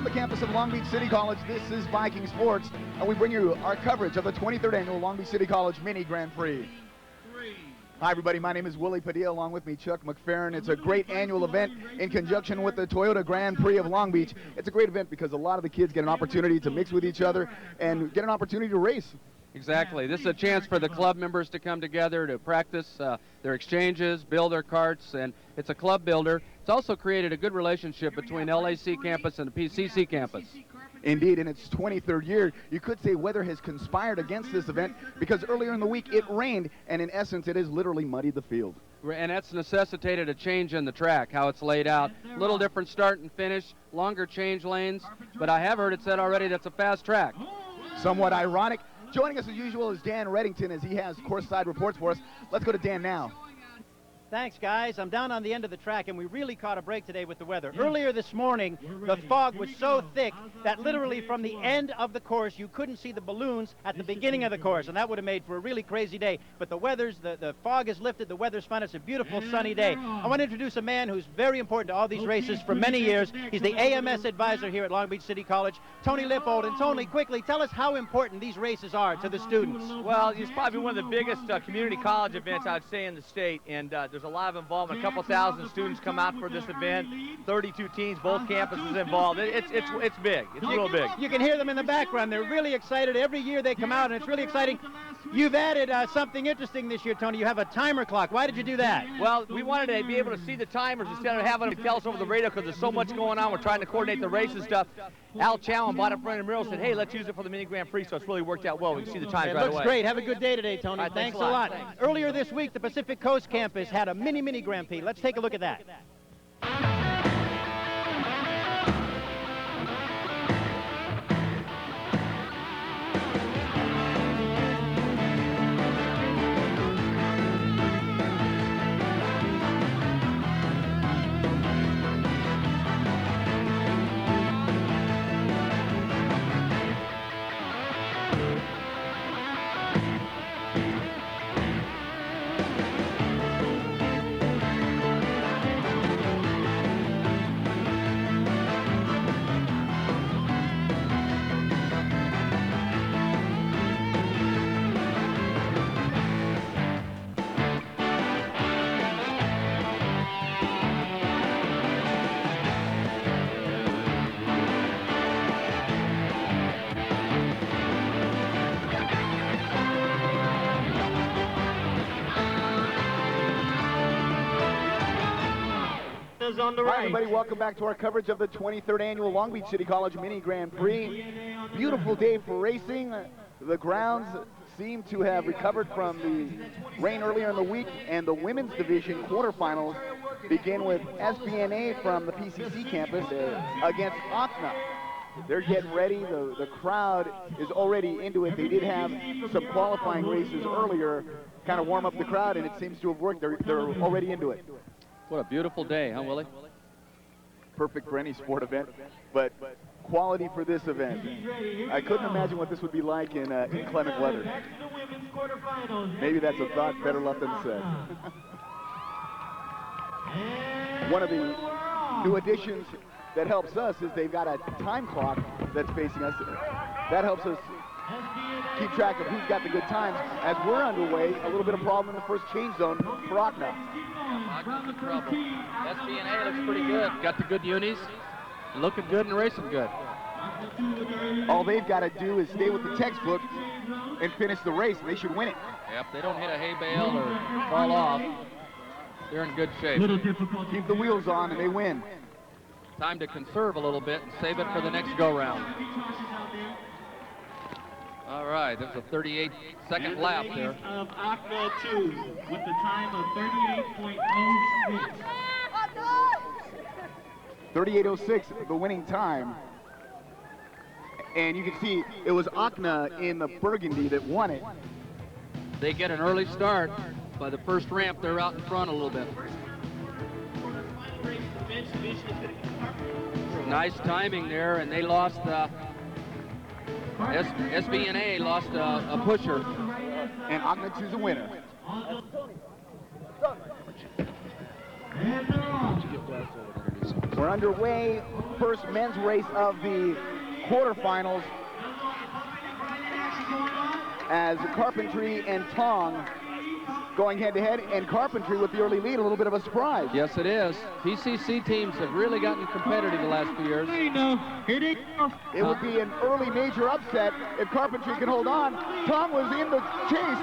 From the campus of Long Beach City College, this is Viking Sports, and we bring you our coverage of the 23rd Annual Long Beach City College Mini Grand Prix. Hi, everybody. My name is Willie Padilla. Along with me, Chuck McFerrin. It's a great annual event in conjunction with the Toyota Grand Prix of Long Beach. It's a great event because a lot of the kids get an opportunity to mix with each other and get an opportunity to race. Exactly. This is a chance for the club members to come together to practice their exchanges, build their karts, and it's a club builder. It's also created a good relationship between LAC campus and the PCC campus. Indeed, in its 23rd year, you could say weather has conspired against this event because earlier in the week it rained, and in essence it has literally muddied the field. And that's necessitated a change in the track, how it's laid out. A little different start and finish, longer change lanes, but I have heard it said already that's a fast track. Somewhat ironic. Joining us as usual is Dan Reddington as he has course-side reports for us. Let's go to Dan now. Thanks, guys. I'm down on the end of the track, and we really caught a break today with the weather. Earlier this morning, the fog was so thick that literally from the end of the course, you couldn't see the balloons at the beginning of the course, and that would have made for a really crazy day. But the fog has lifted, the weather's fine. It's a beautiful sunny day. I want to introduce a man who's very important to all these races for many years. He's the AMS advisor here at Long Beach City College, Tony Lippold. And Tony, quickly, tell us how important these races are to the students. Well, it's probably one of the biggest community college events, I'd say, in the state, and there's a lot of involvement. A couple thousand students come out for this event. 32 teams, both campuses involved. It's big. It's real big. You can hear them in the background. They're really excited. Every year they come out, and it's really exciting. You've added something interesting this year, Tony. You have a timer clock. Why did you do that? Well, we wanted to be able to see the timers instead of having them tell us over the radio because there's so much going on. We're trying to coordinate the race and stuff. Al Chowan bought it from the mural, said, hey, let's use it for the Mini Grand Prix, so it's really worked out well. We can see the times right away. It looks great. Have a good day today, Tony. Right, thanks a lot. Thanks. Earlier this week, the Pacific Coast campus had a mini Grand Prix. Let's take a look at that. On the right. Hi, everybody. Welcome back to our coverage of the 23rd Annual Long Beach City College Mini Grand Prix. Beautiful day for racing. The grounds seem to have recovered from the rain earlier in the week, and the women's division quarterfinals begin with SBNA from the PCC campus against OCNA. They're getting ready. The crowd is already into it. They did have some qualifying races earlier, kind of warm up the crowd, and it seems to have worked. They're already into it. What a beautiful day, huh, Willie? Perfect for any sport event, but quality for this event. I couldn't imagine what this would be like in inclement weather. Maybe that's a thought better left unsaid. One of the new additions that helps us is they've got a time clock that's facing us. That helps us keep track of who's got the good times. As we're underway, a little bit of problem in the first change zone for OCNA. OCNA's in trouble. SBNA looks pretty good. Got the good unis. Looking good and racing good. All they've got to do is stay with the textbook and finish the race, and they should win it. Yep, they don't hit a hay bale or fall off. They're in good shape. Keep the wheels on, and they win. Time to conserve a little bit and save it for the next go-round. All right, there's a 38-second lap there. Of OCNA 2 with the time of 38.06. 38.06, the winning time. And you can see it was OCNA in the Burgundy that won it. They get an early start. By the first ramp, they're out in front a little bit. Nice timing there, and they lost SBNA lost a pusher. And OCNA 2's a winner. We're underway. First men's race of the quarterfinals as Carpentry and Tong going head-to-head, and Carpentry with the early lead, a little bit of a surprise. Yes, it is. PCC teams have really gotten competitive the last few years. It would be an early major upset if Carpentry can hold on. Tong was in the chase,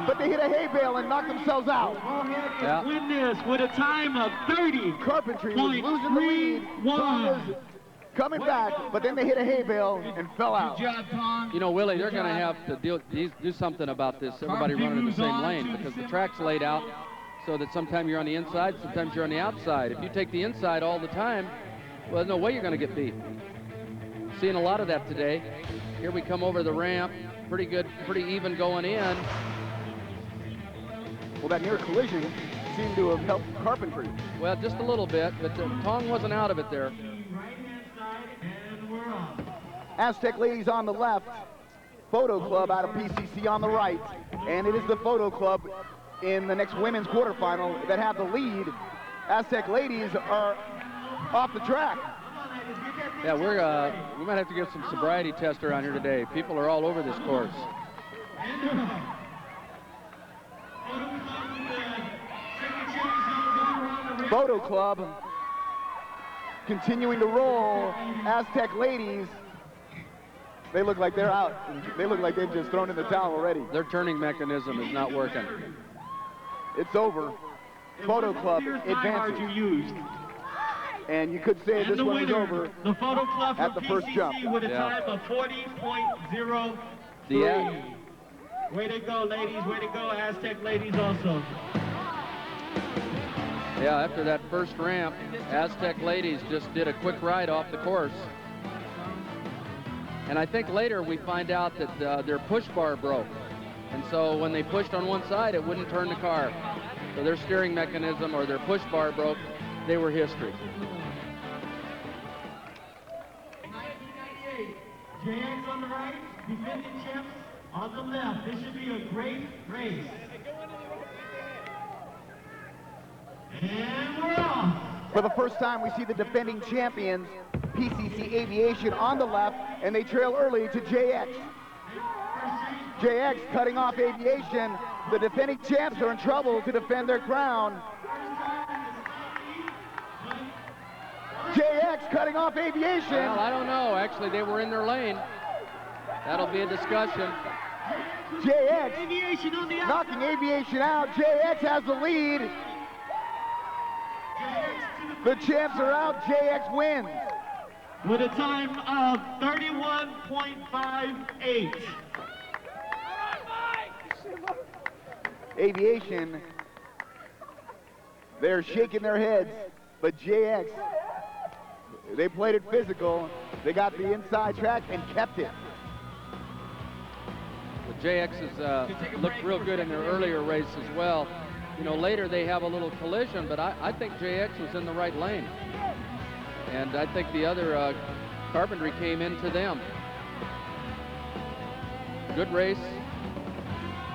but they hit a hay bale and knocked themselves out. Yeah. Win this with a time of 30. Carpentry was losing the lead. Tong was coming back, but then they hit a hay bale and fell out. You know, Willie, they're going to have to do something about this, everybody running in the same lane, because the track's laid out so that sometimes you're on the inside, sometimes you're on the outside. If you take the inside all the time, well, there's no way you're going to get beat. Seeing a lot of that today. Here we come over the ramp. Pretty good, pretty even going in. Well, that near collision seemed to have helped Carpentry. Well, just a little bit, but Tong wasn't out of it there. Aztec ladies on the left, Photo Club out of PCC on the right, and it is the Photo Club in the next women's quarterfinal that have the lead. Aztec ladies are off the track. Yeah, we might have to get some sobriety tests around here today. People are all over this course. Photo Club continuing to roll. Aztec ladies, they look like they're out. They look like they've just thrown in the towel already. Their turning mechanism is not working. It's over. Photo Club advances. And you could say this one is over the Photo Club at the first jump. With a time of 40.03. Way to go, ladies. Way to go, Aztec ladies also. Yeah, after that first ramp, Aztec ladies just did a quick ride off the course. And I think later we find out that their push bar broke. And so when they pushed on one side, it wouldn't turn the car. So their steering mechanism or their push bar broke. They were history. 1998, JX on the right, defending champs on the left. This should be a great race. And we're off. For the first time, we see the defending champions, PCC Aviation, on the left, and they trail early to JX. JX cutting off Aviation. The defending champs are in trouble to defend their crown. JX cutting off Aviation. Well, I don't know. Actually, they were in their lane. That'll be a discussion. JX Aviation on the knocking Aviation out. JX has the lead. The champs are out. JX wins. With a time of 31.58. Aviation, they're shaking their heads, but JX, they played it physical. They got the inside track and kept it. The JXs looked real good in their earlier race as well. You know, later they have a little collision, but I think JX was in the right lane. And I think the other Carpentry came into them. Good race.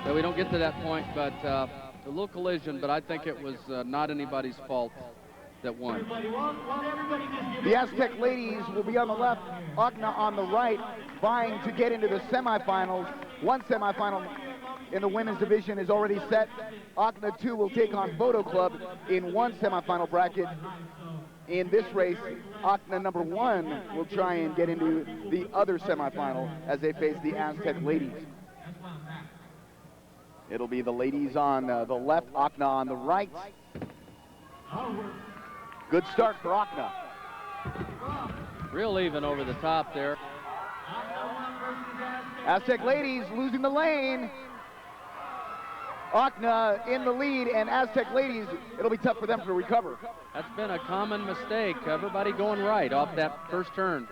But we don't get to that point, but a little collision, but I think it was not anybody's fault that won. The Aztec ladies will be on the left, Akna on the right, vying to get into the semifinals. One semifinal in the women's division is already set. Akna 2 will take on Photo Club in one semifinal bracket. In this race, Akna number 1 will try and get into the other semifinal as they face the Aztec ladies. It'll be the ladies on the left, Akna on the right. Good start for Akna. Real even over the top there. Aztec ladies losing the lane. Akna in the lead, and Aztec ladies, it'll be tough for them to recover. That's been a common mistake. Everybody going right off that first turn.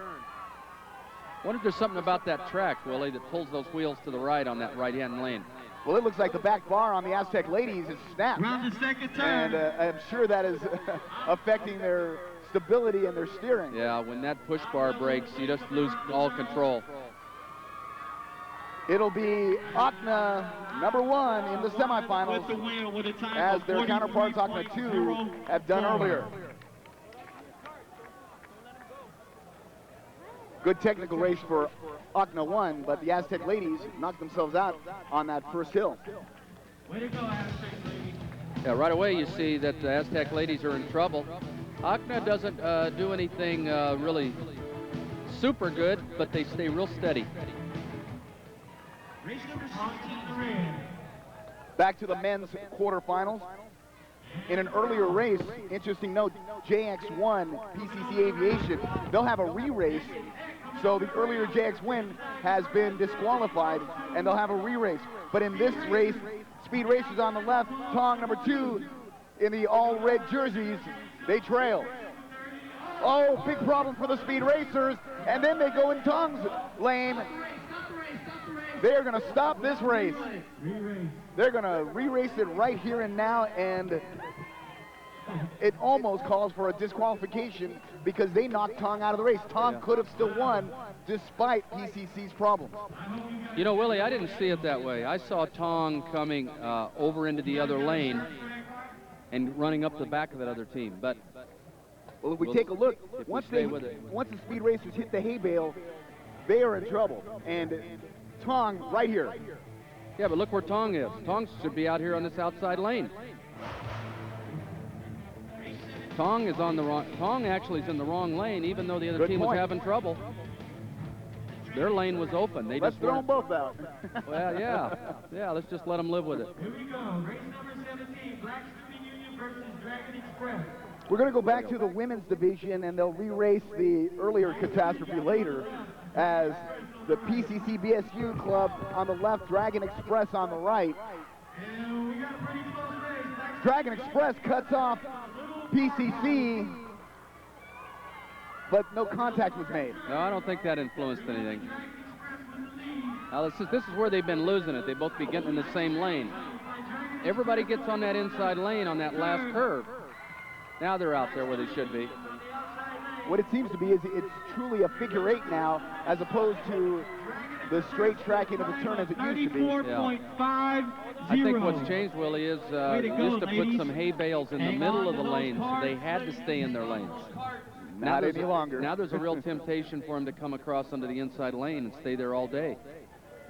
Wonder if there's something about that track, Willie, that pulls those wheels to the right on that right-hand lane. Well, it looks like the back bar on the Aztec ladies is snapped. Round the second turn. And I'm sure that is affecting their stability and their steering. Yeah, when that push bar breaks, you just lose all control. It'll be Akna number 1 in the semifinals, With the win with a time as of their counterparts Akna 2 have done earlier. Good technical race for Ocna 1, but the Aztec ladies knocked themselves out on that first hill. Way to go, Aztec ladies. Yeah, right away you see that the Aztec ladies are in trouble. Ocna doesn't do anything really super good, but they stay real steady. Race number 63. Back to the men's quarterfinals. In an earlier race, interesting note, JX1 PCC Aviation, they'll have a re-race. So the earlier JX win has been disqualified, and they'll have a re-race. But in this race, Speed Racers on the left, Tong number 2 in the all-red jerseys, they trail. Oh, big problem for the Speed Racers, and then they go in Tong's lane. They're going to stop this race. They're going to re-race it right here and now, and it almost calls for a disqualification because they knocked Tong out of the race. Tong could have still won despite PCC's problems. You know, Willie, I didn't see it that way. I saw Tong coming over into the other lane and running up the back of that other team. But well, if we take a look, if once we stay the with it. Speed Racers hit the hay bale, they are in trouble. And Tong right here. Yeah, but look where Tong is. Tong should be out here on this outside lane. Tong is on the wrong. Tong actually is in the wrong lane, even though the other Good team point. was having trouble. Their lane was open. They Let's just throw them weren't. both out. Well, yeah. Let's just let them live with it. Here we go. Race number 17, Black Student Union versus Dragon Express. We're going to go back to the women's division, and they'll re-race the earlier catastrophe later as the PCC BSU club on the left, Dragon Express on the right. And we got a pretty close race. Dragon Express cuts off PCC, but no contact was made. No, I don't think that influenced anything. Now, this is where they've been losing it. They both be getting in the same lane. Everybody gets on that inside lane on that last curve. Now they're out there where they should be. What it seems to be is it's truly a figure eight now, as opposed to the straight tracking of the turn as it used to be. 34.50. I think what's changed, Willie, is Way to go, used to put ladies. some hay bales in the Hang middle on of the to those lanes. So they carts. had to stay in their lanes. Not there's any a- longer. Now there's a real temptation for them to come across onto the inside lane and stay there all day.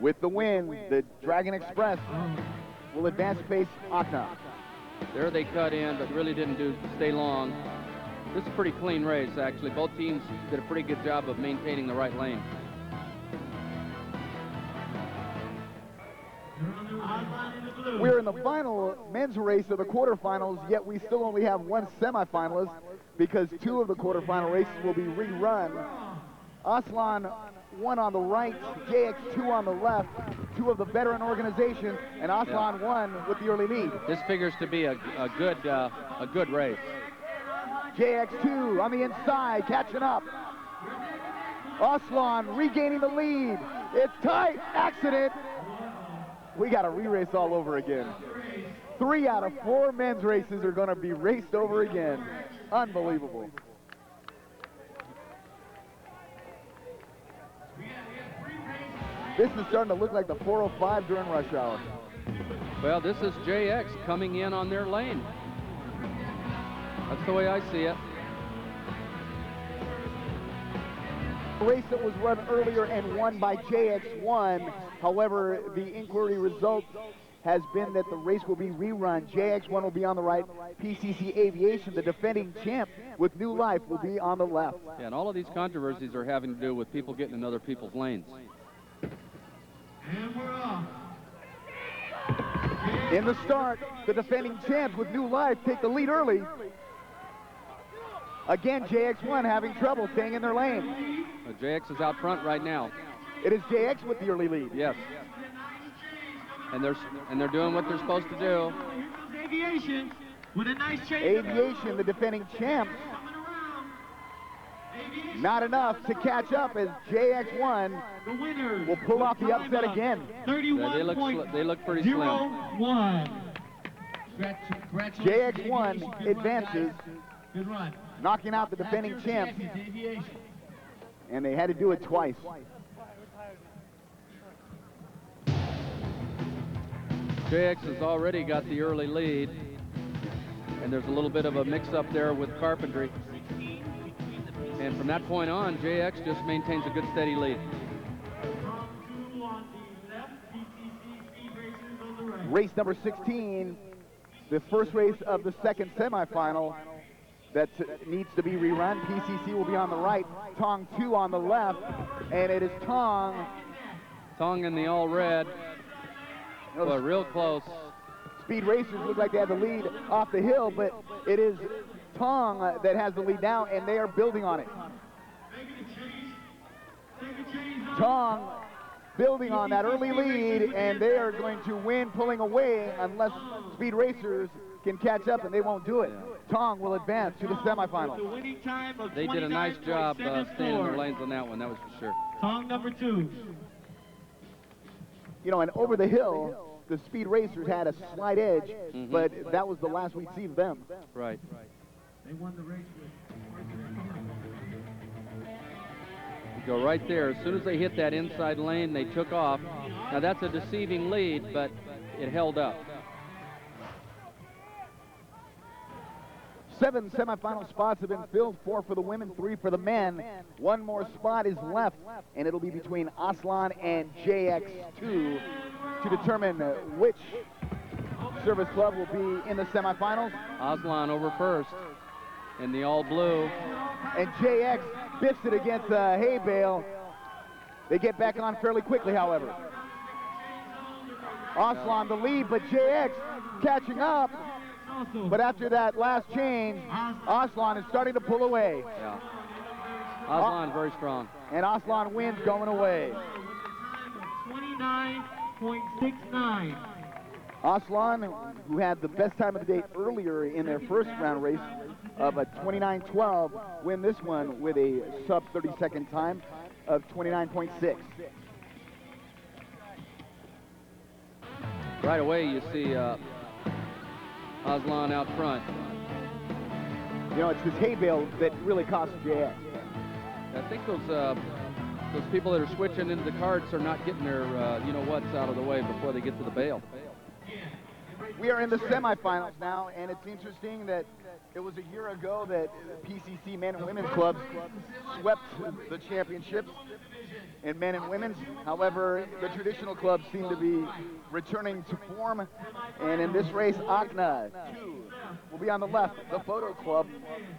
With the win, the Dragon Express will advance to face Ocna. There they cut in, but really didn't stay long. This is a pretty clean race, actually. Both teams did a pretty good job of maintaining the right lane. We're in the final men's race of the quarterfinals, yet we still only have one semifinalist because two of the quarterfinal races will be rerun. Aslan 1 on the right, JX2 on the left, two of the veteran organizations, and Aslan 1 with the early lead. This figures to be a good race. JX2 on the inside, catching up. Aslan regaining the lead. It's tight, accident. We got to re-race all over again. 3 out of 4 men's races are going to be raced over again. Unbelievable. This is starting to look like the 405 during rush hour. Well, this is JX coming in on their lane. That's the way I see it. A race that was run earlier and won by JX1. However, the inquiry result has been that the race will be rerun. JX1 will be on the right. PCC Aviation, the defending champ with new life, will be on the left. Yeah, and all of these controversies are having to do with people getting in other people's lanes. And we're off. In the start, the defending champs with new life take the lead early. Again, JX1 having trouble staying in their lane. JX is out front right now. It is JX with the early lead. Yes. And they're doing what they're supposed to do. Here comes Aviation with a nice change. Aviation, the defending champs, Coming around. Aviation. not enough to catch up as JX1 The winners will pull off the upset again. Yeah, they look pretty slim. 31.01. JX1 advances, Good run. knocking out the defending champs, Aviation. and they had to do it twice. JX has already got the early lead, and there's a little bit of a mix-up there with carpentry. And from that point on, JX just maintains a good steady lead. Race number 16, the first race of the second semifinal that needs to be rerun. PCC will be on the right, Tong 2 on the left, and it is Tong. Tong in the all red. Well, real close. Speed Racers look like they have the lead off the hill, but it is Tong that has the lead now, and they are building on it. Tong building on that early lead, and they are going to win pulling away unless Speed Racers can catch up, and they won't do it. Tong will advance to the semifinals. They did a nice job staying in their lanes on that one, that was for sure. Tong number 2. You know, and over the hill, the Speed Racers had a slight edge, but that was the last we'd see of them. Right. They won the race with Go right there. As soon as they hit that inside lane, they took off. Now that's a deceiving lead, but it held up. 7 semifinal spots have been filled, 4 for the women, 3 for the men. 1 more spot is left, and it'll be between Aslan and JX2 to determine which service club will be in the semifinals. Aslan over first in the all blue. And JX biffs it against the hay bale. They get back on fairly quickly, however. Aslan the lead, but JX catching up. But after that last change, Aslan is starting to pull away. Yeah. Aslan very strong. And Aslan wins going away. 29.69. Aslan, who had the best time of the day earlier in their first round race of a 29.12, win this one with a sub 30-second time of 29.6. Right away you see Aslan out front. You know, it's this hay bale that really costs JX. I think those people that are switching into the carts are not getting their you-know-whats out of the way before they get to the bale. We are in the semifinals now, and it's interesting that it was a year ago that PCC men and women's clubs swept the championships in men and women's. However, the traditional clubs seem to be returning to form, and in this race, Akna 2 will be on the left. The photo club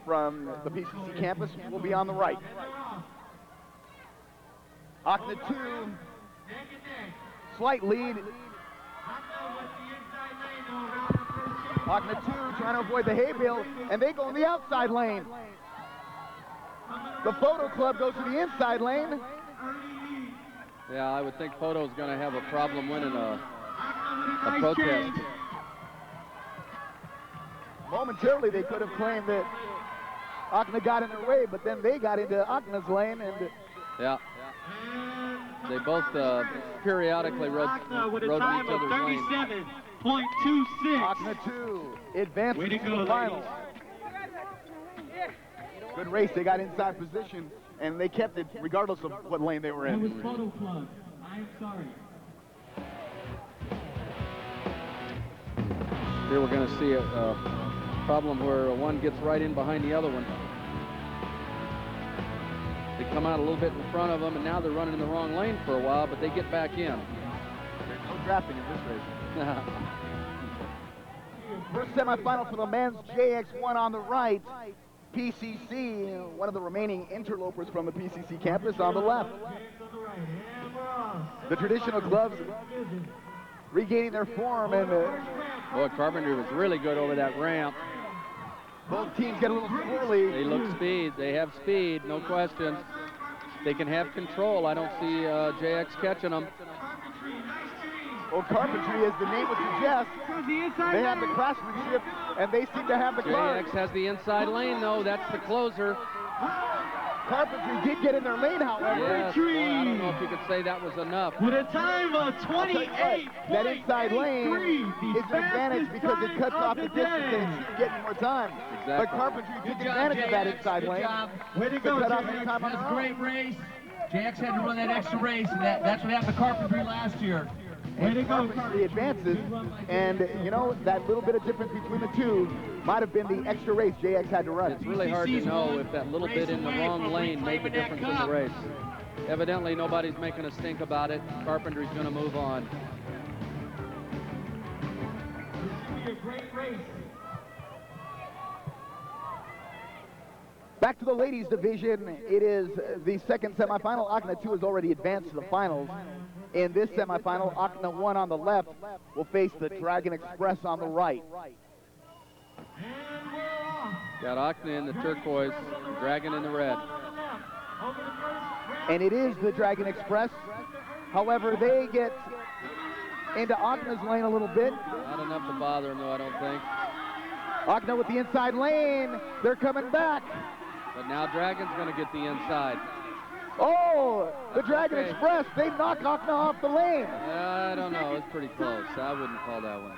from the PCC campus will be on the right. Akna 2, slight lead. Akna 2 trying to avoid the hay bale, and they go in the outside lane. The photo club goes to the inside lane. Yeah, I would think Photo's going to have a problem winning a protest. Momentarily, they could have claimed that Akna got in their way, but then they got into Akna's lane, and yeah, they both periodically rode in each other's lane. 37.26. Akna 2 advances to the finals. Good race. They got inside position, and they kept it regardless of what lane they were That was in. Photo Club. I'm sorry. Here we're going to see a problem where one gets right in behind the other one. They come out a little bit in front of them, and now they're running in the wrong lane for a while, but they get back in. There's no drafting in this race. First semifinal for the men's, JX1 on the right. PCC, one of the remaining interlopers from the PCC campus, on the left. The traditional clubs regaining their form, and Boy, Carpenter was really good over that ramp. both teams get a little squirrely. They look speed. They have speed, no question. They can have control. I don't see JX catching them. Well, carpentry, as the name would suggest, they have the craftsmanship, and they seem to have the cars. JX has the inside lane, though. That's the closer. Carpentry did get in their lane, however. Yes, boy, I don't know if you could say that was enough. With a time of 28.83. That inside lane is an advantage because it cuts off the distance and she's getting more time. Exactly. But Carpentry took advantage of that inside lane. Way to go, cut off JX. some time on That's their a own. great race. JX had to run that extra race, and that's what happened to Carpentry last year. Way to go, Carpentry advances, and you know, that little bit of difference between the two might have been the extra race JX had to run. It's really hard to know if that little bit in the wrong lane made the difference in the race. Evidently, nobody's making a stink about it. Carpentry's going to move on. This should be a great race. Back to the ladies division. It is the second semifinal. ACNA 2 has already advanced to the finals. In this semifinal, ACNA 1 on the left will face the Dragon Express on the right. And we're off. Got ACNA in the turquoise, Dragon in the red. On the left. Over the first round. And it is the Dragon Express. However, they get into ACNA's lane a little bit. Not enough to bother them, though, I don't think. ACNA with the inside lane. They're coming back. But now Dragon's going to get the inside. Oh, the Dragon Express. They knock ACNA off the lane. I don't know. It's pretty close. I wouldn't call that one.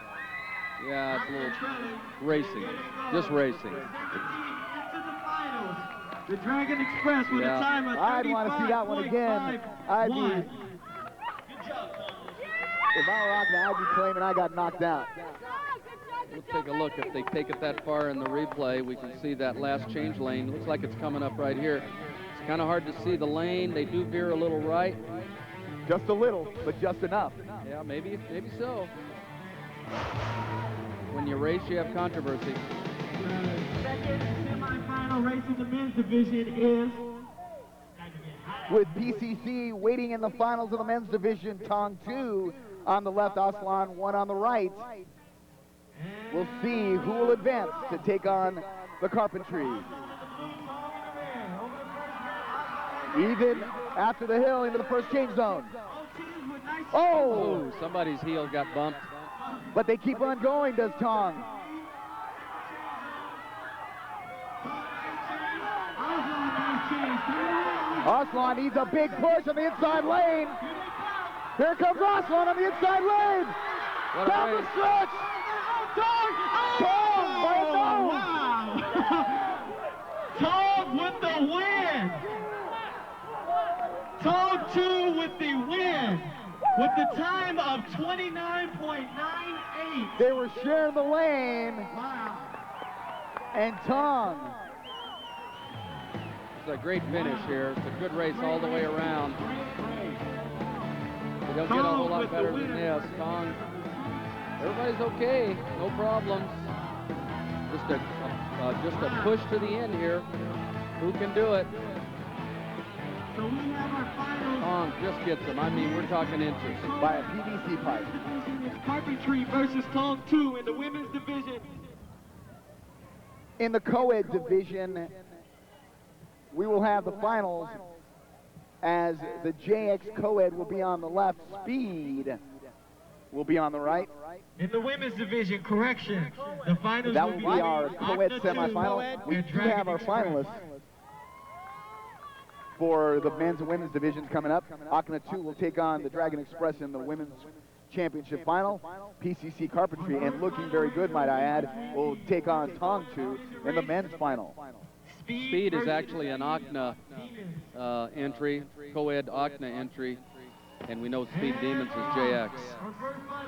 Yeah, it's a little racing. Just racing. Into the finals. The Dragon Express with Yeah. a time of 35.51. I'd want to see that one again. I'd be, if I were ACNA, I'd be claiming I got knocked out. We'll take a look. If they take it that far in the replay, we can see that last change lane. Looks like it's coming up right here. It's kind of hard to see the lane. They do veer a little right. Just a little, but just enough. Yeah, maybe so. When you race, you have controversy. Second semifinal race in the men's division is With PCC waiting in the finals of the men's division, Tong 2 on the left, Aslan 1 on the right. We'll see who will advance to take on the Carpentry. Even after the hill into the first change zone. Oh, Oh, somebody's heel got bumped. but they keep on going, does Tong. Aslan needs a big push on the inside lane. Here comes Aslan on the inside lane. What a Down the race. stretch. Tong by a nose. Tog with the win. Tog 2 with the win. With the time of 29.98. They were sharing the lane, Wow. and Tong. It's a great finish here. It's a good race all the way around. They don't get a whole lot better than this. Tong, everybody's okay. No problems. Just a push to the end here. Who can do it? So we have our final Tong just gets him. I mean, we're talking inches. By a PVC pipe. division. It's Carpentry versus Tong 2 in the women's division. In the co-ed division, we will have the finals as the JX co-ed will be on the left, Speed will be on the right. In the women's division, correction. The finals That will will be be our co-ed ACNA 2 semifinal. We and do Dragon have our Express. finalists for the men's and women's divisions coming up. ACNA 2 will take on the Dragon Express in the women's championship final. PCC Carpentry, and looking very good, might I add, will take on Tong 2 in the men's final. Speed is actually an ACNA entry, co-ed ACNA entry, and we know Speed Demons is JX.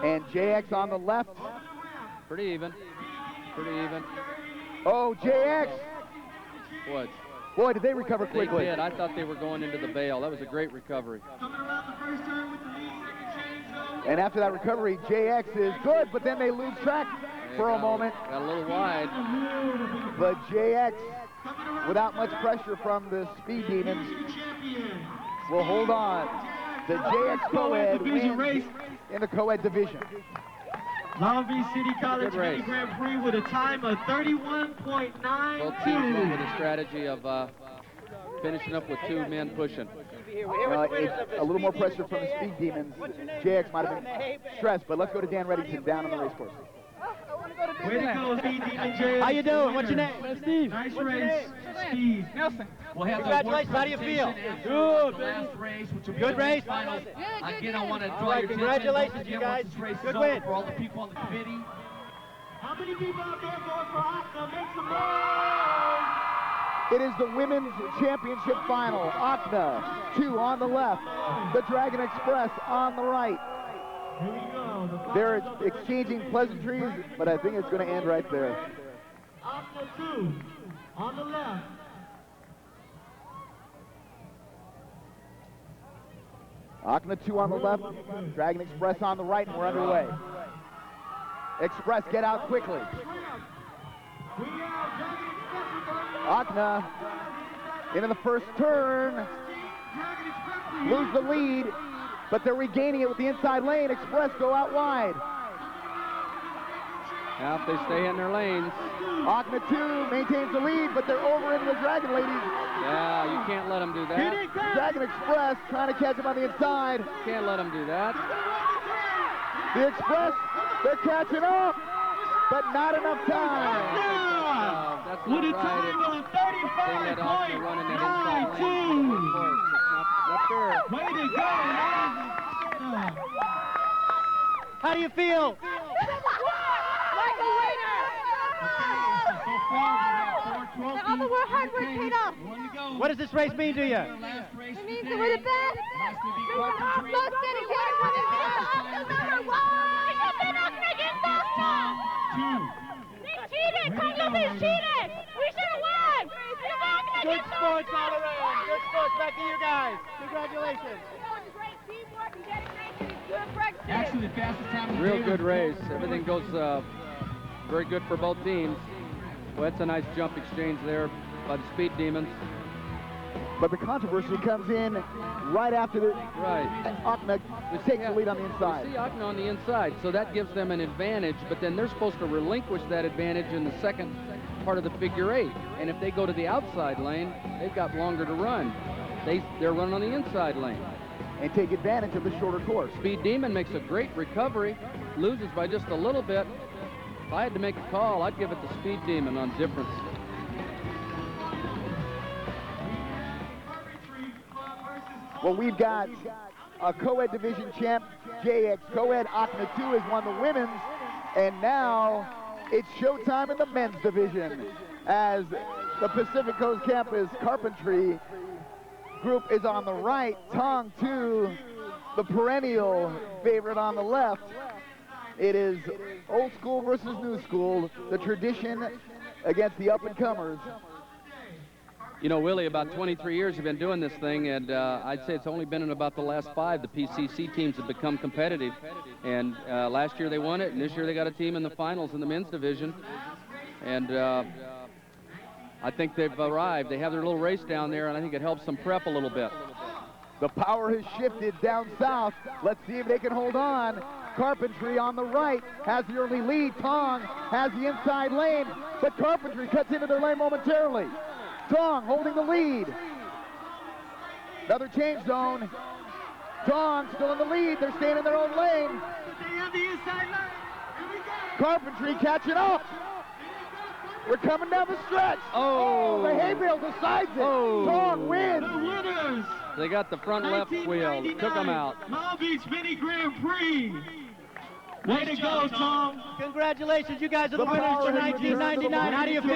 And JX on the left. Pretty even. Pretty even. Oh, JX. What? Boy, did they recover They quickly. did. I thought they were going into the bail. That was a great recovery. Coming around the first turn with the lead, second change zone. And after that recovery, JX is good, but then they lose track for a moment. Got a little wide. But JX, without much pressure from the Speed Demons, Champion. will hold on. The JX co-ed Division wins race. in the co-ed division. Long Beach City College Good race. Mini Grand Prix with a time of 31.92. Both teams went with a strategy of finishing up with two men pushing. It's a little more pressure from the Speed Demons. JX might have been stressed, but let's go to Dan Reddington down on the race course. Way to go, Speed Demon Jay. How you doing? What's your name? Steve. Nice race, Steve. Nelson. We'll have Congratulations. How do you feel? Good, last race, which will be Good the race? final. Again, I want to draw right, your congratulations, attention. you Don't guys. forget, once this race Good is win. over, for all the people on the committee. How many people out there going for ACNA? Make some noise. It is the women's championship final. ACNA 2 on the left, the Dragon Express on the right. Here we go. They're exchanging pleasantries, but I think it's going to end right there. Option 2 on the left. Akna 2 on the left, Dragon Express on the right, and we're underway. Express, get out quickly. Akna into the first turn, lose the lead, but they're regaining it with the inside lane. Express go out wide. Now if they stay in their lanes. Akna 2 maintains the lead, but they're over into the Dragon ladies. Yeah, you can't let them do that. Dragon Express trying to catch him on the inside. Can't let them do that. The Express, they're catching up, but not enough time. That's With a not right. time of They let Akna run in that inside lane. 35.92. Of course, it's not fair. Way to go, How do you feel? Like a winner! All the hard work paid off. What does this race mean to you? It means that we're the best. Most dedicated women. Number one. They cheated. Columbus cheated. We should have won. Good sports all around. Good sports. Back to you guys. Congratulations. Great teamwork and dedication. Good practice. Actually, the fastest time of the Real day good was- race. Everything goes very good for both teams. Well, that's a nice jump exchange there by the Speed Demons. But the controversy comes in right after the Right. Akna takes the lead on the inside. We see Akna on the inside, so that gives them an advantage, but then they're supposed to relinquish that advantage in the second part of the figure eight. And if they go to the outside lane, they've got longer to run. They're running on the inside lane. And take advantage of the shorter course. Speed Demon makes a great recovery, loses by just a little bit. If I had to make a call, I'd give it to Speed Demon on difference. Well, we've got a co-ed division champ, JX co-ed. Akna 2 has won the women's, and now it's showtime in the men's division as the Pacific Coast Campus Carpentry group is on the right. Tong 2, the perennial favorite on the left. It is old school versus new school, the tradition against the up-and-comers. You know, Willie, about 23 years you've been doing this thing, and I'd say it's only been in about the last 5 the PCC teams have become competitive. And last year they won it, and this year they got a team in the finals in the men's division. And I think they've arrived. They have their little race down there, and I think it helps them prep a little bit. The power has shifted down south. Let's see if they can hold on. Carpentry on the right has the early lead. Tong has the inside lane, but Carpentry cuts into their lane momentarily. Tong holding the lead. Another change zone. Tong still in the lead. They're staying in their own lane. Carpentry catching up. We're coming down the stretch. Oh! The hay bale decides it. Oh. Tong wins. The winners. They got the front left wheel, took them out. Long Beach Mini Grand Prix. Way to go, Tom. Congratulations, you guys are the The winners power for has returned 1999. How do you feel?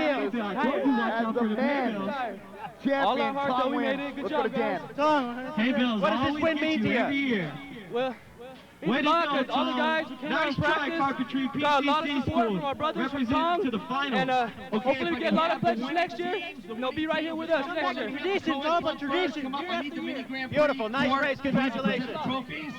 As the men's champion, Tong wins. Let's go to Dan. Tong, Hey, Bills, what does this always win get mean to every you? year. Well, Way to go, all the Tom. guys who came out Nice and try, practiced. Carpentry Got a lot of PCC support school. from our brothers from Representing Tom. to the finals. And Okay, hopefully if we I get a can lot have of pledges the next year. They'll be right here with us next year. Tradition, Tom, a tradition. Come up, I need the Mini Grand Prix Beautiful, nice court. race, congratulations. Trophies.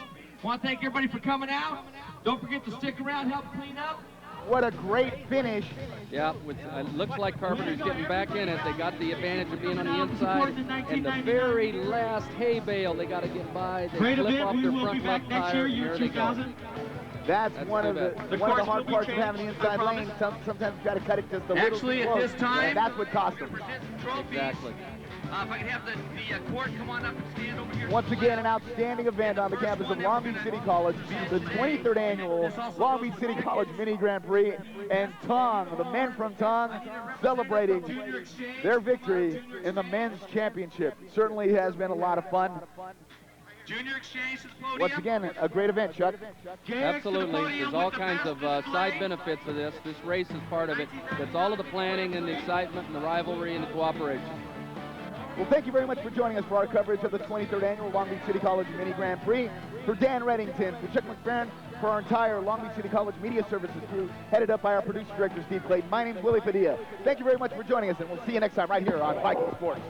Want to thank everybody for coming out. Don't forget to stick around, help clean up. What a great finish. Yeah, it looks like Carpenter's getting back in it. They got the advantage of being on the inside. And the very last hay bale they got to get by. They Great flip event. off We their will front be back left next tire, year, and year there they go. 2000. That's That's one of too the bad. one of the course hard will be parts of changed, having the I inside lane. promise. Sometimes you got to cut it just a little Actually, too at close, this time, and that's what cost them. Exactly. If I could have the court come on up and stand over here. Once again, an outstanding event on the campus of Long Beach City College, the 23rd annual Long Beach City College Mini Grand Prix, and Tong, the men from Tong, celebrating their victory in the men's championship. Certainly has been a lot of fun. Junior exchange to the podium. Once again, a great event, Chuck. Absolutely. There's all kinds of side benefits of this. This race is part of it. It's all of the planning and the excitement and the rivalry and the cooperation. Well, thank you very much for joining us for our coverage of the 23rd annual Long Beach City College Mini Grand Prix. For Dan Reddington, for Chuck McFerrin, for our entire Long Beach City College Media Services crew, headed up by our producer director, Steve Clayton. My name is Willie Padilla. Thank you very much for joining us, and we'll see you next time right here on Viking Sports.